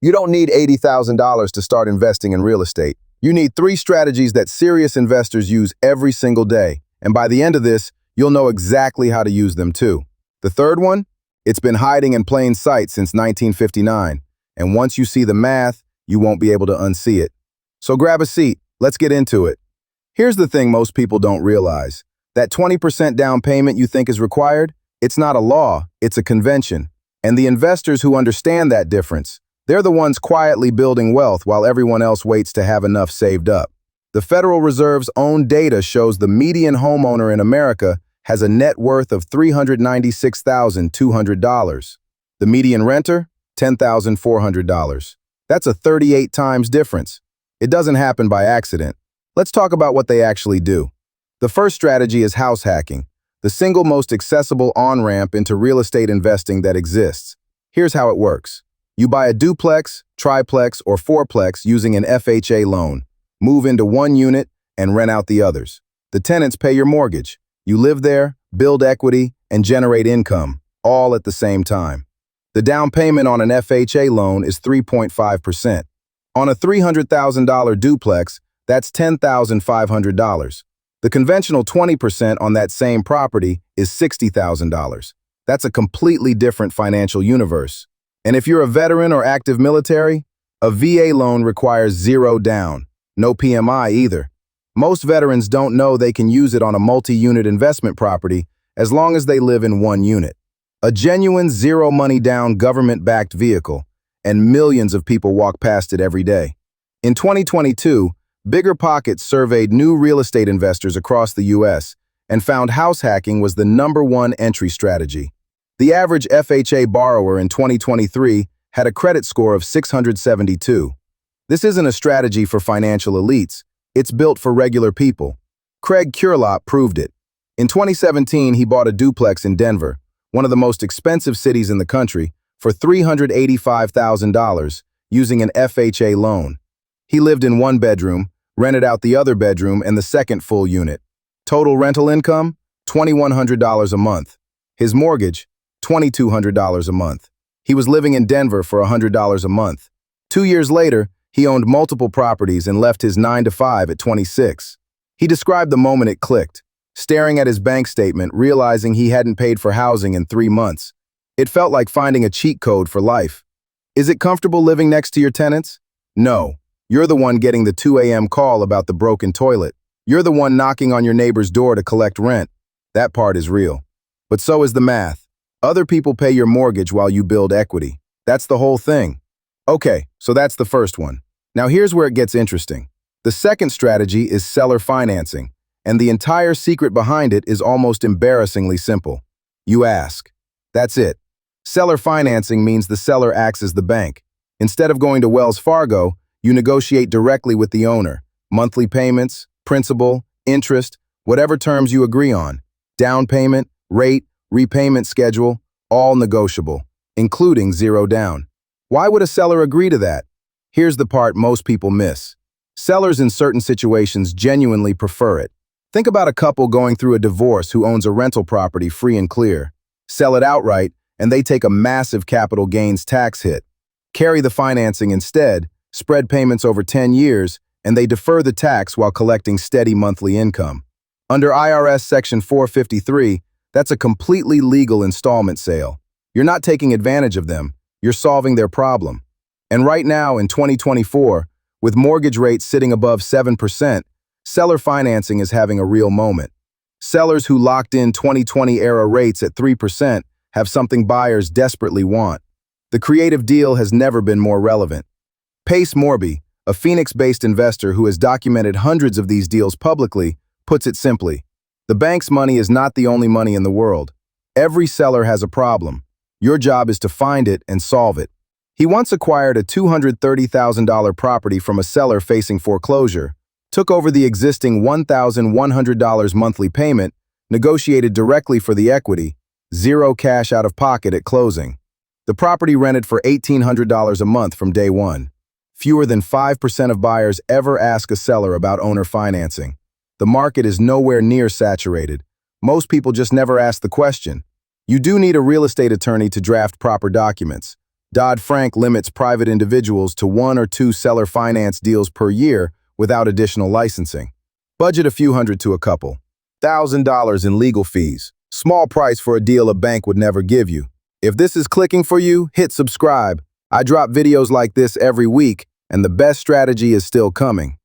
You don't need $80,000 to start investing in real estate. You need 3 strategies that serious investors use every single day. And by the end of this, you'll know exactly how to use them too. The third one? It's been hiding in plain sight since 1959. And once you see the math, you won't be able to unsee it. So grab a seat. Let's get into it. Here's the thing most people don't realize. That 20% down payment you think is required? It's not a law, it's a convention. And the investors who understand that difference, they're the ones quietly building wealth while everyone else waits to have enough saved up. The Federal Reserve's own data shows the median homeowner in America has a net worth of $396,200. The median renter, $10,400. That's a 38 times difference. It doesn't happen by accident. Let's talk about what they actually do. The first strategy is house hacking, the single most accessible on-ramp into real estate investing that exists. Here's how it works. You buy a duplex, triplex, or fourplex using an FHA loan, move into one unit, and rent out the others. The tenants pay your mortgage. You live there, build equity, and generate income, all at the same time. The down payment on an FHA loan is 3.5%. On a $300,000 duplex, that's $10,500. The conventional 20% on that same property is $60,000. That's a completely different financial universe. And if you're a veteran or active military, a VA loan requires 0 down, no PMI either. Most veterans don't know they can use it on a multi-unit investment property as long as they live in one unit. A genuine 0 money down government-backed vehicle, and millions of people walk past it every day. In 2022, BRRRR surveyed new real estate investors across the U.S. and found house hacking was the #1 entry strategy. The average FHA borrower in 2023 had a credit score of 672. This isn't a strategy for financial elites. It's built for regular people. Craig Curelop proved it. In 2017, he bought a duplex in Denver, one of the most expensive cities in the country, for $385,000 using an FHA loan. He lived in one bedroom, rented out the other bedroom and the second full unit. Total rental income, $2,100 a month. His mortgage, $2,200 a month. He was living in Denver for $100 a month. 2 years later, he owned multiple properties and left his 9-to-5 at 26. He described the moment it clicked, staring at his bank statement, realizing he hadn't paid for housing in 3 months. It felt like finding a cheat code for life. Is it comfortable living next to your tenants? No. You're the one getting the 2 a.m. call about the broken toilet. You're the one knocking on your neighbor's door to collect rent. That part is real. But so is the math. Other people pay your mortgage while you build equity. That's the whole thing. Okay, so that's the first one. Now here's where it gets interesting. The second strategy is seller financing, and the entire secret behind it is almost embarrassingly simple. You ask. That's it. Seller financing means the seller acts as the bank. Instead of going to Wells Fargo, you negotiate directly with the owner. Monthly payments, principal, interest, whatever terms you agree on. Down payment, rate, repayment schedule, all negotiable, including 0 down. Why would a seller agree to that? Here's the part most people miss. Sellers in certain situations genuinely prefer it. Think about a couple going through a divorce who owns a rental property free and clear. Sell it outright, and they take a massive capital gains tax hit. Carry the financing instead, spread payments over 10 years, and they defer the tax while collecting steady monthly income. Under IRS Section 453, that's a completely legal installment sale. You're not taking advantage of them, you're solving their problem. And right now, in 2024, with mortgage rates sitting above 7%, seller financing is having a real moment. Sellers who locked in 2020-era rates at 3% have something buyers desperately want. The creative deal has never been more relevant. Pace Morby, a Phoenix-based investor who has documented hundreds of these deals publicly, puts it simply. The bank's money is not the only money in the world. Every seller has a problem. Your job is to find it and solve it. He once acquired a $230,000 property from a seller facing foreclosure, took over the existing $1,100 monthly payment, negotiated directly for the equity, 0 cash out of pocket at closing. The property rented for $1,800 a month from day one. Fewer than 5% of buyers ever ask a seller about owner financing. The market is nowhere near saturated. Most people just never ask the question. You do need a real estate attorney to draft proper documents, Dodd-Frank limits private individuals to 1 or 2 seller finance deals per year without additional licensing. Budget a few hundred to a couple. $1,000 in legal fees. Small price for a deal a bank would never give you. If this is clicking for you, hit subscribe. I drop videos like this every week, and the best strategy is still coming.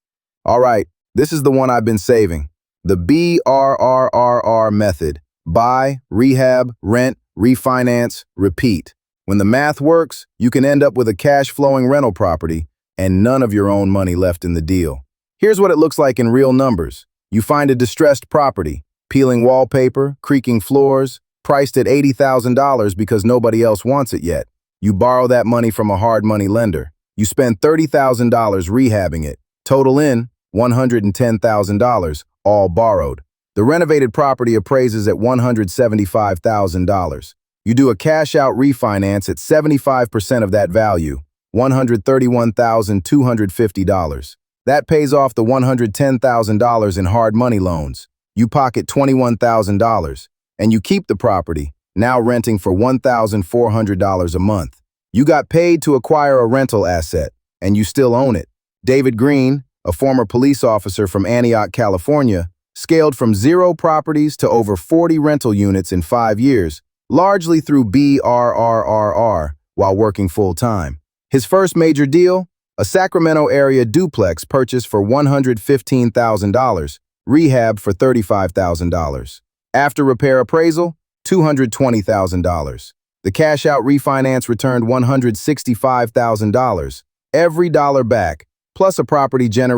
All right, this is the one I've been saving. The BRRRR method. Buy, rehab, rent, refinance, repeat. When the math works, you can end up with a cash-flowing rental property and none of your own money left in the deal. Here's what it looks like in real numbers. You find a distressed property, peeling wallpaper, creaking floors, priced at $80,000 because nobody else wants it yet. You borrow that money from a hard money lender. You spend $30,000 rehabbing it. Total in, $110,000, all borrowed. The renovated property appraises at $175,000. You do a cash-out refinance at 75% of that value, $131,250. That pays off the $110,000 in hard money loans. You pocket $21,000, and you keep the property, now renting for $1,400 a month. You got paid to acquire a rental asset, and you still own it. David Green, a former police officer from Antioch, California, scaled from 0 properties to over 40 rental units in 5 years, largely through BRRRR while working full-time. His first major deal, a Sacramento area duplex purchased for $115,000, rehab for $35,000. After repair appraisal, $220,000. The cash-out refinance returned $165,000, every dollar back, plus a property generated